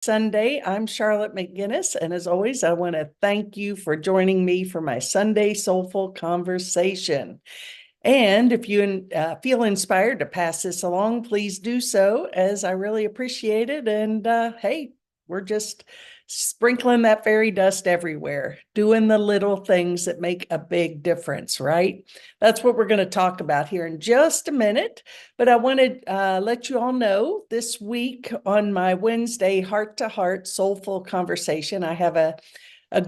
Sunday. I'm Charlotte McGinnis, and as always, I want to thank you for joining me for my Sunday Soulful Conversation. And if you feel inspired to pass this along, please do so, as I really appreciate it. And hey, we're just sprinkling that fairy dust everywhere, doing the little things that make a big difference, right? That's what we're going to talk about here in just a minute. But I want to let you all know this week on my Wednesday Heart to Heart Soulful Conversation, I have a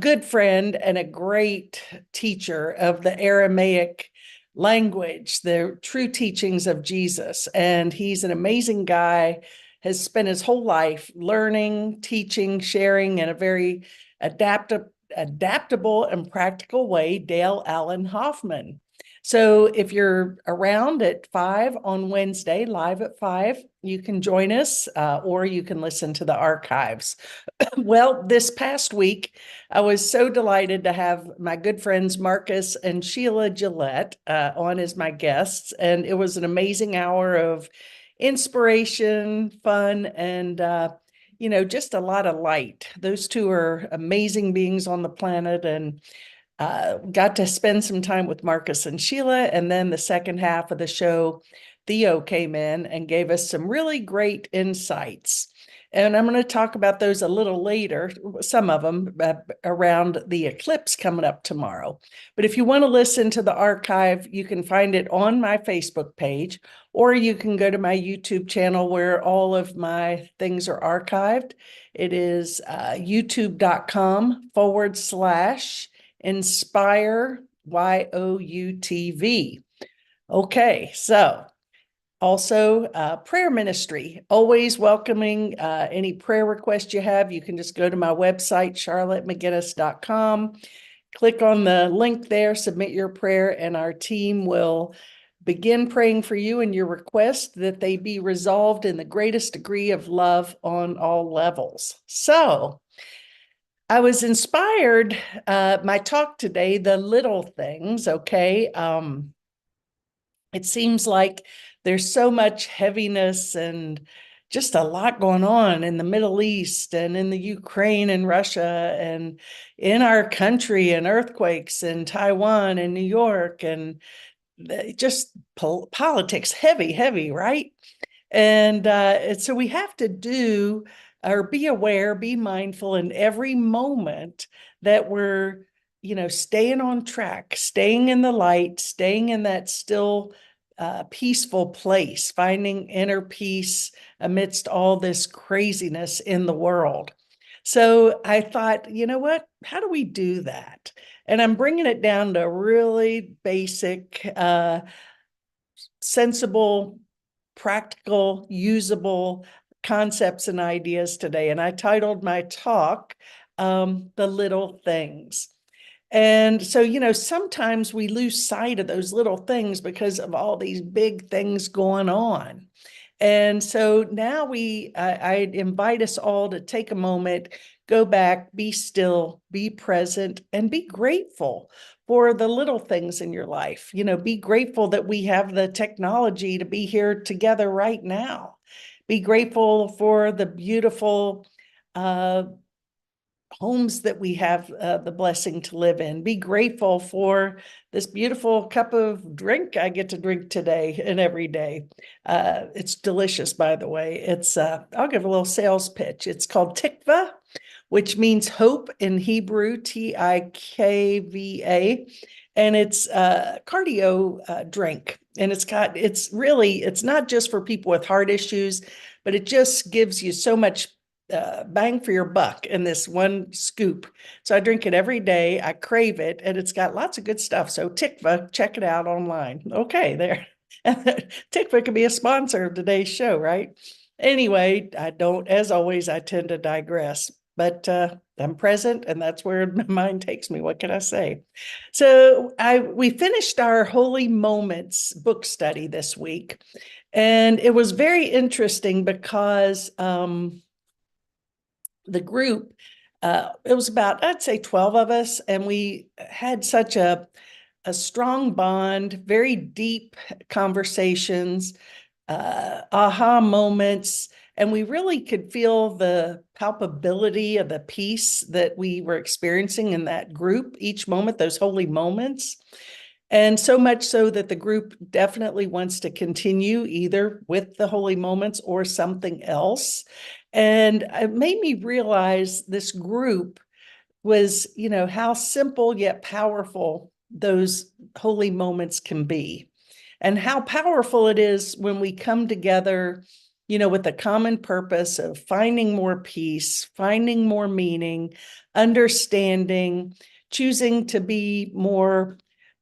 good friend and a great teacher of the Aramaic language, the true teachings of Jesus. And he's an amazing guy, has spent his whole life learning, teaching, sharing in a very adaptable and practical way, Dale Allen Hoffman. So if you're around at 5 on Wednesday, live at 5, you can join us or you can listen to the archives. Well, this past week, I was so delighted to have my good friends Marcus and Sheila Gillette on as my guests. And it was an amazing hour of inspiration, fun, and just a lot of light. Those two are amazing beings on the planet, and got to spend some time with Marcus and Sheila. And then the second half of the show, Theo came in and gave us some really great insights. And I'm going to talk about those a little later, some of them around the eclipse coming up tomorrow. But if you want to listen to the archive, you can find it on my Facebook page, or you can go to my YouTube channel where all of my things are archived. It is youtube.com/inspire YOUTV. Okay, so also, prayer ministry, always welcoming any prayer requests you have. You can just go to my website, charlottemcginnis.com, click on the link there, submit your prayer, and our team will begin praying for you and your request that they be resolved in the greatest degree of love on all levels. So, I was inspired, my talk today, the little things, okay? It seems like there's so much heaviness and just a lot going on in the Middle East and in the Ukraine and Russia and in our country, and earthquakes in Taiwan and New York, and just politics, heavy, right? And so we have to do or be aware, be mindful in every moment that we're, staying on track, staying in the light, staying in that still peaceful place, finding inner peace amidst all this craziness in the world. So I thought, you know what? How do we do that? And I'm bringing it down to really basic, sensible, practical, usable concepts and ideas today. And I titled my talk, The Little Things. And so, sometimes we lose sight of those little things because of all these big things going on. And so now I invite us all to take a moment, go back, be still, be present, and be grateful for the little things in your life. Be grateful that we have the technology to be here together right now. Be grateful for the beautiful homes that we have the blessing to live in. Be grateful for this beautiful cup of drink I get to drink today and every day. It's delicious, by the way. I'll give a little sales pitch. It's called Tikva, which means hope in Hebrew, Tikva. And it's a cardio drink. And it's not just for people with heart issues, but it just gives you so much bang for your buck in this one scoop. So I drink it every day. I crave it, and it's got lots of good stuff. So Tikva, check it out online. Okay, there. Tikva could be a sponsor of today's show, right? Anyway, as always, I tend to digress, but I'm present, and that's where my mind takes me. What can I say? So we finished our Holy Moments book study this week, and it was very interesting because the group, it was about, I'd say 12 of us, and we had such a strong bond, very deep conversations, aha moments, And we really could feel the palpability of the peace that we were experiencing in that group each moment, those holy moments. And so much so that the group definitely wants to continue either with the holy moments or something else. And it made me realize this group was, how simple yet powerful those holy moments can be, and how powerful it is when we come together, with a common purpose of finding more peace, finding more meaning, understanding, choosing to be more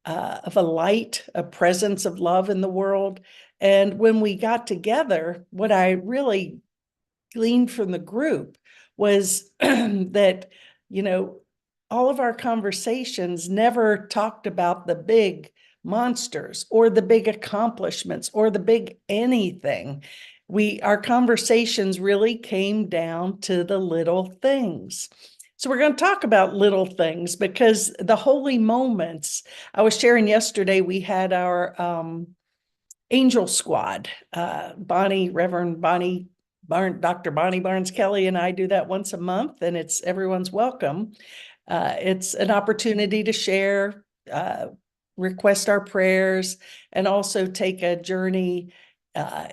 of a light, a presence of love in the world. And when we got together, what I really gleaned from the group was that, all of our conversations never talked about the big monsters or the big accomplishments or the big anything. Our conversations really came down to the little things. So we're going to talk about little things because the holy moments, I was sharing yesterday, we had our Angel Squad. Reverend Bonnie Dr. Bonnie Barnes Kelly and I do that once a month, and everyone's welcome. It's an opportunity to share, request our prayers, and also take a journey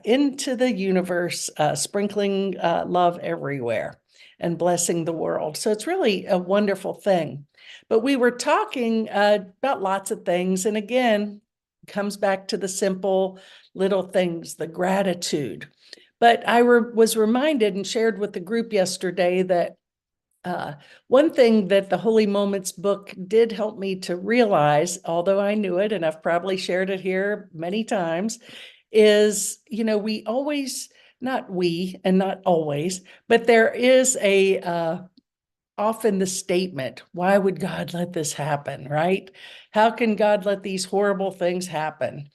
into the universe, sprinkling love everywhere and blessing the world. So it's really a wonderful thing. But we were talking about lots of things, and again, comes back to the simple little things, the gratitude. But I was reminded and shared with the group yesterday that one thing that the Holy Moments book did help me to realize, although I knew it, and I've probably shared it here many times, is, we always, not we and not always, but there is often the statement, why would God let this happen, right? How can God let these horrible things happen?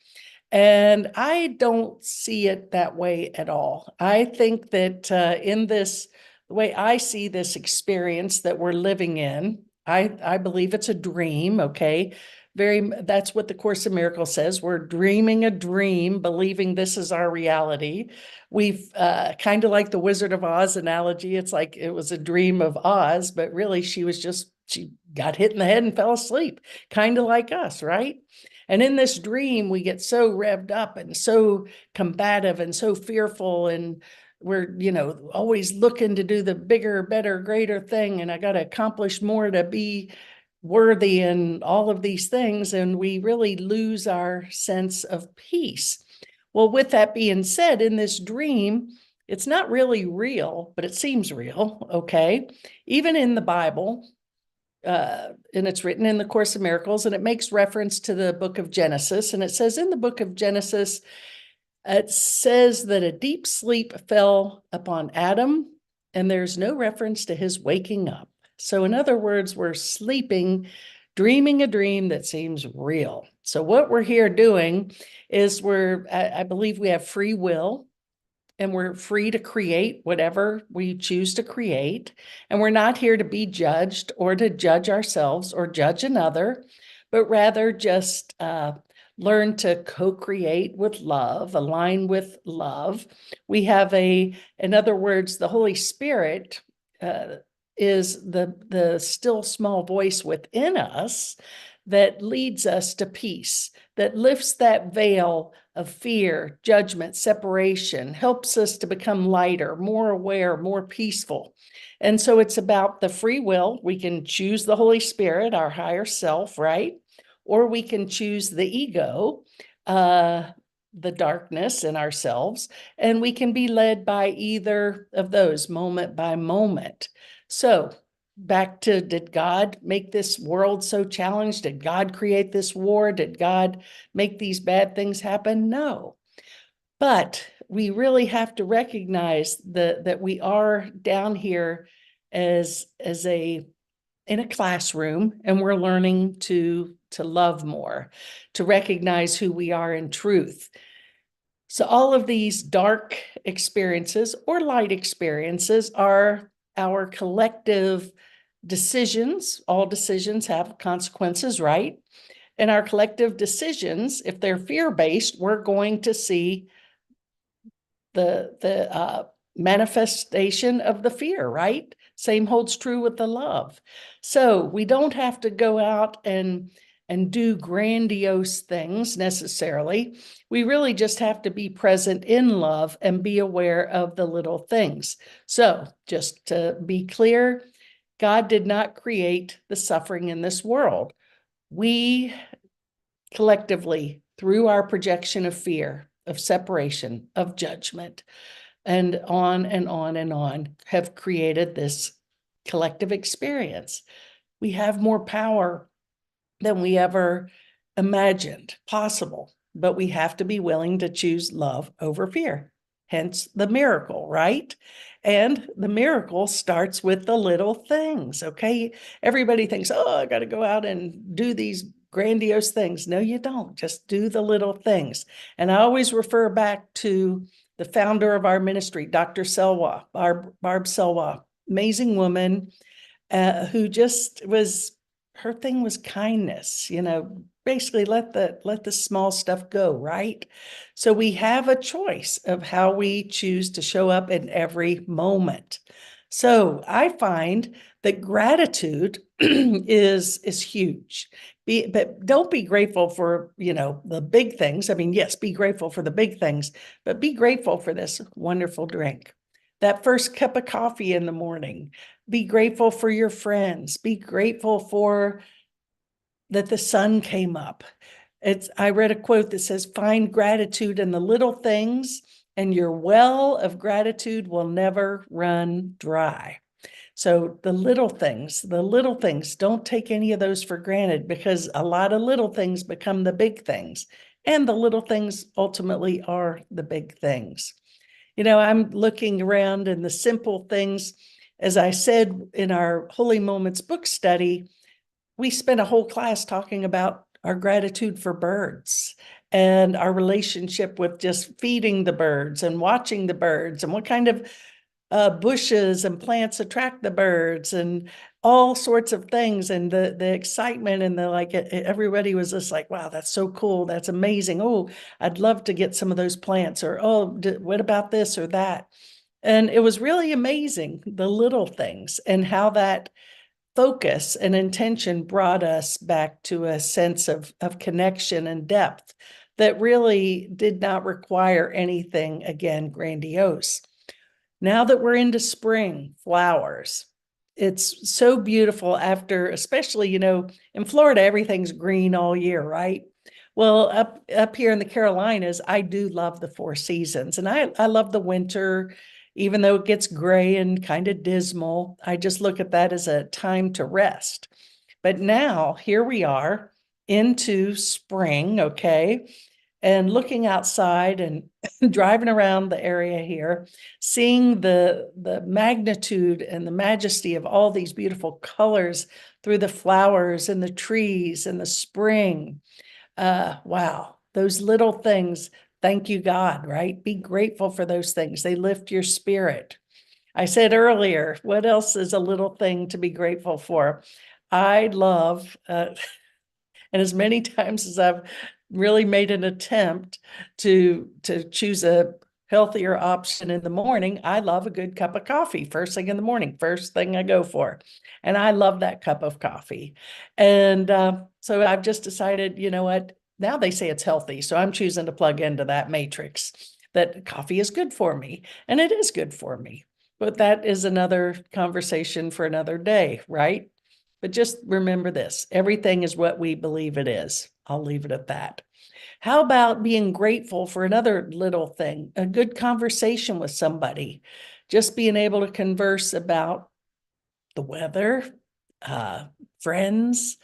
And I don't see it that way at all. I think that the way I see this experience that we're living in, I believe it's a dream, okay? That's what the Course in Miracles says. We're dreaming a dream, believing this is our reality. We've kind of like the Wizard of Oz analogy. It's like it was a dream of Oz, but really she got hit in the head and fell asleep, kind of like us, right? And in this dream, we get so revved up and so combative and so fearful. And we're, always looking to do the bigger, better, greater thing. And I got to accomplish more to be worthy and all of these things. And we really lose our sense of peace. Well, with that being said, in this dream, it's not really real, but it seems real. Okay. Even in the Bible, and it's written in the Course of Miracles, and it makes reference to the book of Genesis. And it says in the book of Genesis, it says that a deep sleep fell upon Adam, and there's no reference to his waking up. So in other words, we're sleeping, dreaming a dream that seems real. So what we're here doing is I believe we have free will. And we're free to create whatever we choose to create. And we're not here to be judged or to judge ourselves or judge another, but rather just learn to co-create with love, align with love. We have in other words, the Holy Spirit is the still small voice within us that leads us to peace, that lifts that veil of fear, judgment, separation, helps us to become lighter, more aware, more peaceful. And so it's about the free will. We can choose the Holy Spirit, our higher self, right? Or we can choose the ego, the darkness in ourselves, and we can be led by either of those moment by moment. So back to, did God make this world so challenged? Did God create this war? Did God make these bad things happen? No. But we really have to recognize that we are down here in a classroom, and we're learning to love more, to recognize who we are in truth. So all of these dark experiences or light experiences are our collective decisions. All decisions have consequences, right? And our collective decisions, if they're fear-based, we're going to see the manifestation of the fear, right? Same holds true with the love. So we don't have to go out and do grandiose things necessarily. We really just have to be present in love and be aware of the little things. So just to be clear, God did not create the suffering in this world. We collectively, through our projection of fear, of separation, of judgment, and on and on and on, have created this collective experience. We have more power than we ever imagined possible, but we have to be willing to choose love over fear. Hence the miracle, right? And the miracle starts with the little things, okay? Everybody thinks, oh, I got to go out and do these grandiose things. No, you don't. Just do the little things. And I always refer back to the founder of our ministry, Dr. Selwa, Barb Selwa, amazing woman, who just was, her thing was kindness, basically let the small stuff go, right? So we have a choice of how we choose to show up in every moment. So I find that gratitude is huge. But don't be grateful for, the big things. I mean, yes, be grateful for the big things, but be grateful for this wonderful drink. That first cup of coffee in the morning. Be grateful for your friends. Be grateful for that the sun came up. I read a quote that says, find gratitude in the little things, and your well of gratitude will never run dry. So the little things, don't take any of those for granted, because a lot of little things become the big things, and the little things ultimately are the big things. I'm looking around, and the simple things, as I said in our Holy Moments book study, we spent a whole class talking about our gratitude for birds and our relationship with just feeding the birds and watching the birds, and what kind of bushes and plants attract the birds, and all sorts of things, and the excitement, and everybody was just like, wow, that's so cool, that's amazing. Oh, I'd love to get some of those plants, or oh, what about this or that? And it was really amazing, the little things, and how that focus and intention brought us back to a sense of connection and depth that really did not require anything, again, grandiose. Now that we're into spring, flowers, it's so beautiful after, especially, in Florida, everything's green all year, right? Well, up here in the Carolinas, I do love the four seasons, and I love the winter, even though it gets gray and kind of dismal. I just look at that as a time to rest. But now here we are into spring, okay? And looking outside and driving around the area here, seeing the magnitude and the majesty of all these beautiful colors through the flowers and the trees and the spring. Wow, those little things. Thank you, God, right? Be grateful for those things. They lift your spirit. I said earlier, what else is a little thing to be grateful for? I love, and as many times as I've really made an attempt to choose a healthier option in the morning, I love a good cup of coffee first thing in the morning, first thing I go for. And I love that cup of coffee. And so I've just decided, you know what, now they say it's healthy, so I'm choosing to plug into that matrix that coffee is good for me, and it is good for me. But that is another conversation for another day, right? But just remember this, everything is what we believe it is. I'll leave it at that. How about being grateful for another little thing, a good conversation with somebody, just being able to converse about the weather, friends,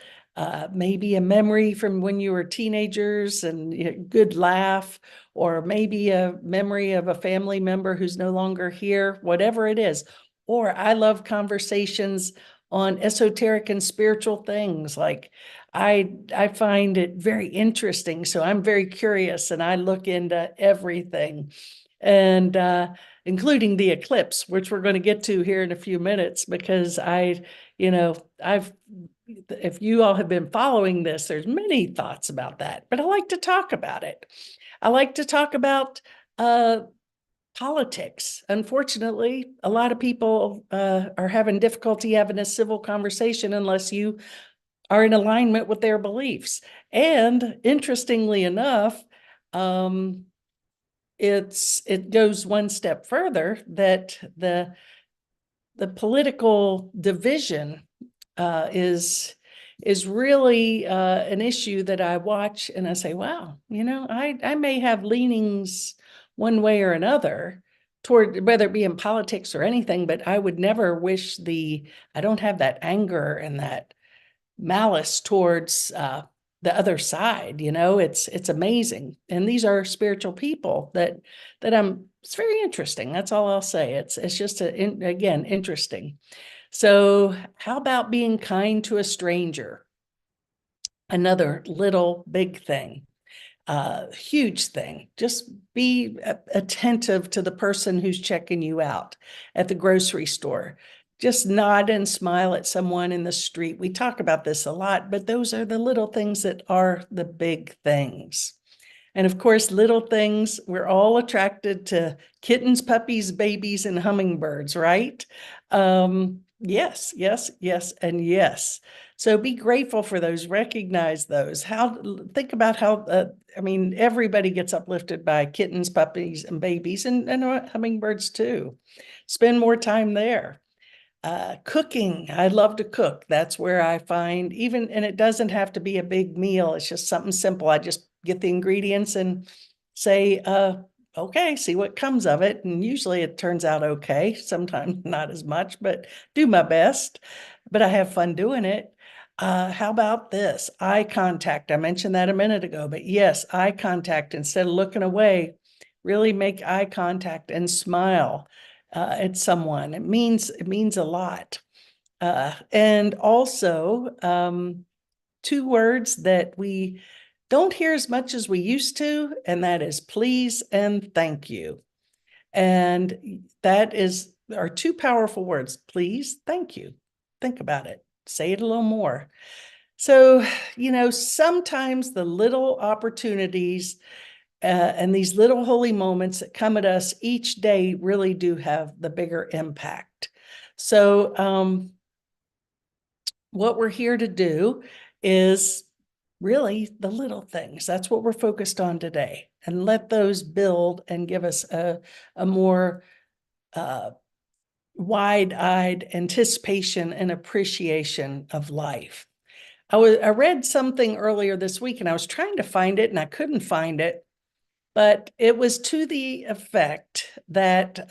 maybe a memory from when you were teenagers and good laugh, or maybe a memory of a family member who's no longer here, whatever it is. Or I love conversations on esoteric and spiritual things. Like I find it very interesting. So I'm very curious, and I look into everything, and including the eclipse, which we're going to get to here in a few minutes, because if you all have been following this, there's many thoughts about that, but I like to talk about it. I like to talk about politics. Unfortunately, a lot of people are having difficulty having a civil conversation unless you are in alignment with their beliefs. And interestingly enough, it goes one step further that the political division is really an issue that I watch and I say, wow, I may have leanings one way or another toward whether it be in politics or anything, but I would never wish I don't have that anger and that malice towards the other side. It's amazing. And these are spiritual people that it's very interesting. That's all I'll say. It's just again, interesting. So how about being kind to a stranger? Another little big thing, huge thing. Just be attentive to the person who's checking you out at the grocery store. Just nod and smile at someone in the street. We talk about this a lot, but those are the little things that are the big things. And of course, little things, we're all attracted to kittens, puppies, babies, and hummingbirds, right? Yes, yes, yes, and yes. So be grateful for those, recognize those. Think about how, everybody gets uplifted by kittens, puppies, and babies, and hummingbirds too. Spend more time there. Cooking, I love to cook. That's where I find and it doesn't have to be a big meal. It's just something simple. I just get the ingredients and say, okay, see what comes of it. And usually it turns out okay. Sometimes not as much, but do my best. But I have fun doing it. How about this? Eye contact. I mentioned that a minute ago, but yes, eye contact. Instead of looking away, really make eye contact and smile at someone. It means a lot. And also, two words that we don't hear as much as we used to, and that is please and thank you. And that are two powerful words. Please, thank you. Think about it. Say it a little more. So, sometimes the little opportunities and these little holy moments that come at us each day really do have the bigger impact. So, what we're here to do is really the little things. That's what we're focused on today, and let those build and give us a more wide-eyed anticipation and appreciation of life. I read something earlier this week and I was trying to find it and I couldn't find it, but it was to the effect that,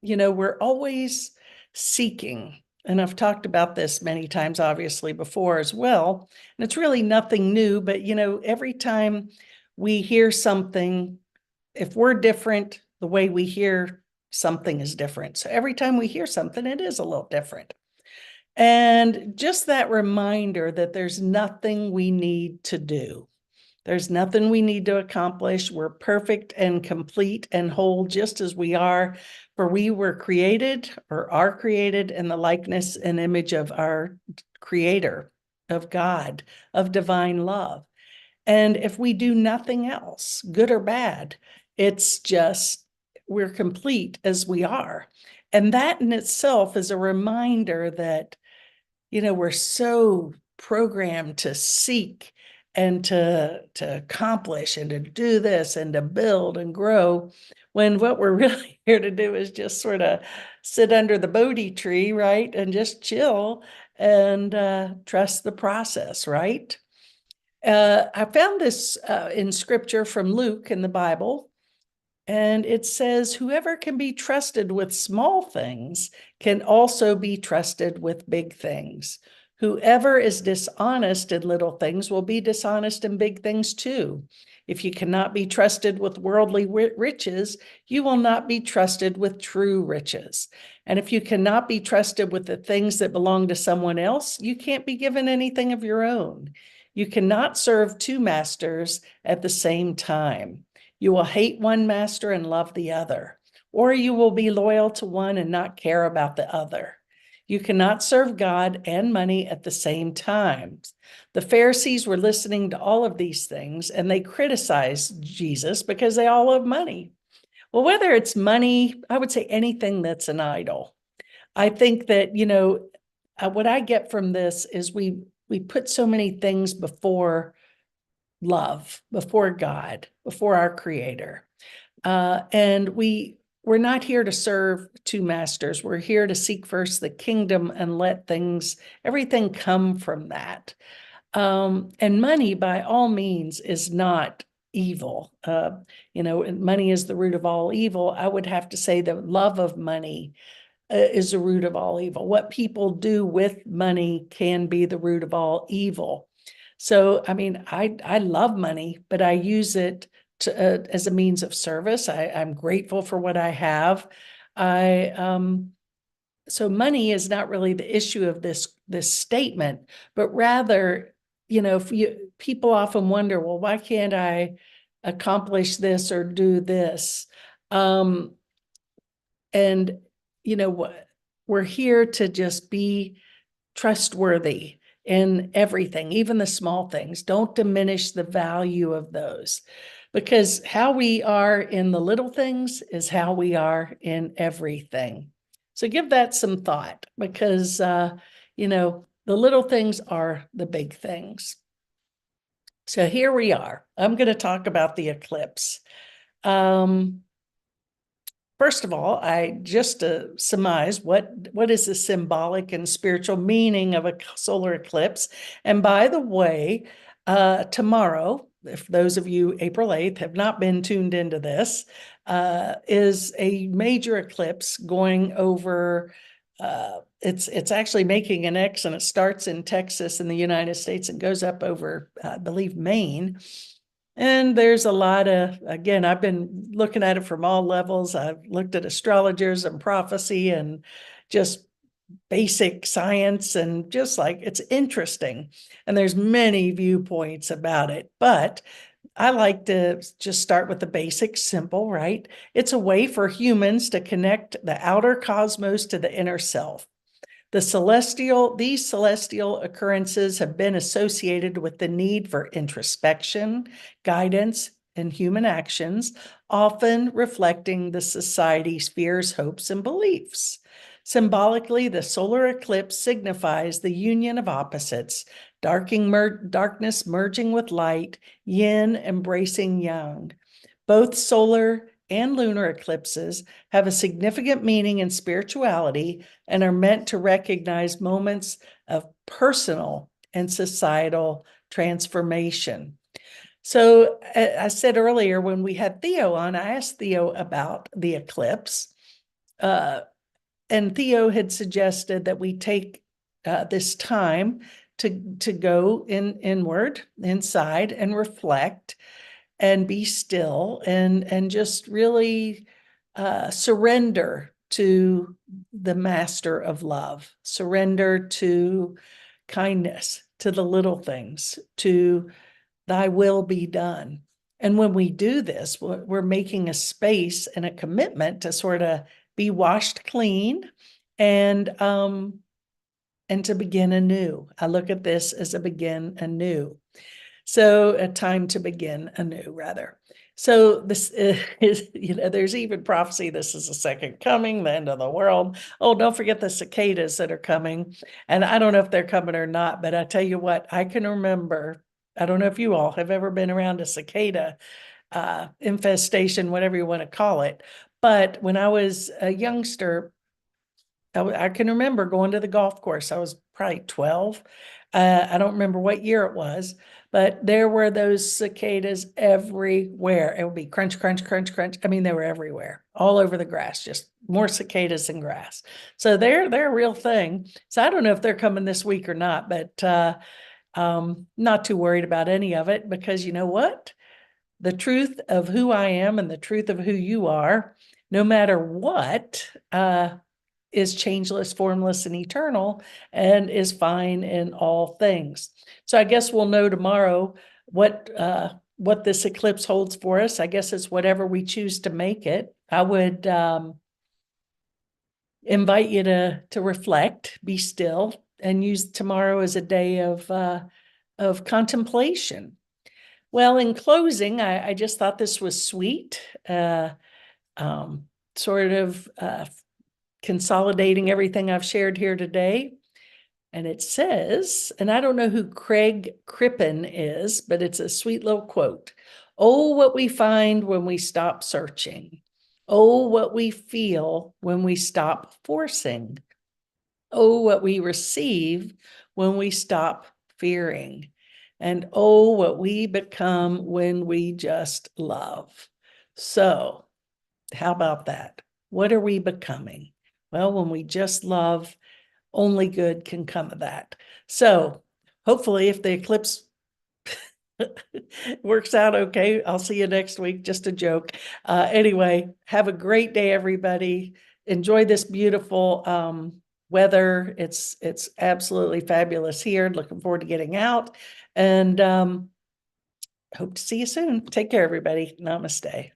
we're always seeking. And I've talked about this many times, obviously, before as well. And it's really nothing new, but, every time we hear something, if we're different, the way we hear something is different. So every time we hear something, it is a little different. And just that reminder that there's nothing we need to do. There's nothing we need to accomplish. We're perfect and complete and whole just as we are, for we were created or are created in the likeness and image of our Creator, of God, of divine love. And if we do nothing else, good or bad, it's just we're complete as we are. And that in itself is a reminder that, we're so programmed to seek and to accomplish and to do this and to build and grow, when what we're really here to do is just sort of sit under the Bodhi tree, right? And just chill and trust the process, right? I found this in scripture from Luke in the Bible, and it says, whoever can be trusted with small things can also be trusted with big things. Whoever is dishonest in little things will be dishonest in big things too. If you cannot be trusted with worldly riches, you will not be trusted with true riches. And if you cannot be trusted with the things that belong to someone else, you can't be given anything of your own. You cannot serve two masters at the same time. You will hate one master and love the other, or you will be loyal to one and not care about the other. You cannot serve God and money at the same time. The Pharisees were listening to all of these things, and they criticized Jesus because they all love money. Well, whether it's money, I would say anything that's an idol. I think that, what I get from this is we put so many things before love, before God, before our Creator. And we're not here to serve two masters. We're here to seek first the kingdom and let everything come from that. And money, by all means, is not evil. And money is the root of all evil. I would have to say the love of money is the root of all evil. What people do with money can be the root of all evil. So, I mean, I love money, but I use it as a means of service. I'm grateful for what I have. So money is not really the issue of this statement, but rather, people often wonder, well, why can't I accomplish this or do this? And we're here to just be trustworthy in everything, even the small things. Don't diminish the value of those, because how we are in the little things is how we are in everything. So give that some thought, because the little things are the big things. So here we are. I'm going to talk about the eclipse. First of all, I just to surmise what is the symbolic and spiritual meaning of a solar eclipse. And by the way, tomorrow, if those of you April 8th have not been tuned into this, is a major eclipse going over. It's actually making an X, and it starts in Texas in the United States and goes up over, I believe, Maine. And there's a lot of, again, I've been looking at it from all levels. I've looked at astrologers and prophecy and just basic science, and just like, it's interesting. And there's many viewpoints about it, but I like to just start with the basic, simple, right? It's a way for humans to connect the outer cosmos to the inner self. These celestial occurrences have been associated with the need for introspection, guidance, and human actions, often reflecting the society's fears, hopes, and beliefs. Symbolically, the solar eclipse signifies the union of opposites, darkness merging with light, yin embracing yang. Both solar and lunar eclipses have a significant meaning in spirituality and are meant to recognize moments of personal and societal transformation. So I said earlier, when we had Theo on, I asked Theo about the eclipse, and Theo had suggested that we take this time to go inward, inside, and reflect and be still, and just really surrender to the master of love, surrender to kindness, to the little things, to thy will be done. And when we do this, we're making a space and a commitment to sort of be washed clean and to begin anew. I look at this as a begin anew. So a time to begin anew, rather. So this is, there's even prophecy. This is the second coming, the end of the world. Oh, don't forget the cicadas that are coming. And I don't know if they're coming or not, but I tell you what, I can remember, I don't know if you all have ever been around a cicada infestation, whatever you want to call it. But when I was a youngster, I can remember going to the golf course. I was probably 12. I don't remember what year it was, but there were those cicadas everywhere. It would be crunch, crunch, crunch, crunch. I mean, they were everywhere, all over the grass, just more cicadas than grass. So they're a real thing. So I don't know if they're coming this week or not, but not too worried about any of it, because you know what? The truth of who I am and the truth of who you are, no matter what, is changeless, formless, and eternal, and is fine in all things. So I guess we'll know tomorrow what this eclipse holds for us. I guess it's whatever we choose to make it. I would invite you to reflect, be still, and use tomorrow as a day of contemplation. Well, in closing, I just thought this was sweet. sort of consolidating everything I've shared here today. And it says, and I don't know who Craig Crippen is, but it's a sweet little quote. Oh, what we find when we stop searching. Oh, what we feel when we stop forcing. Oh, what we receive when we stop fearing. And oh, what we become when we just love. So, how about that? What are we becoming? Well, when we just love, only good can come of that. So, hopefully, if the eclipse works out okay, I'll see you next week. Just a joke. Anyway, have a great day, everybody. Enjoy this beautiful weather. It's absolutely fabulous here. Looking forward to getting out, and hope to see you soon. Take care, everybody. Namaste.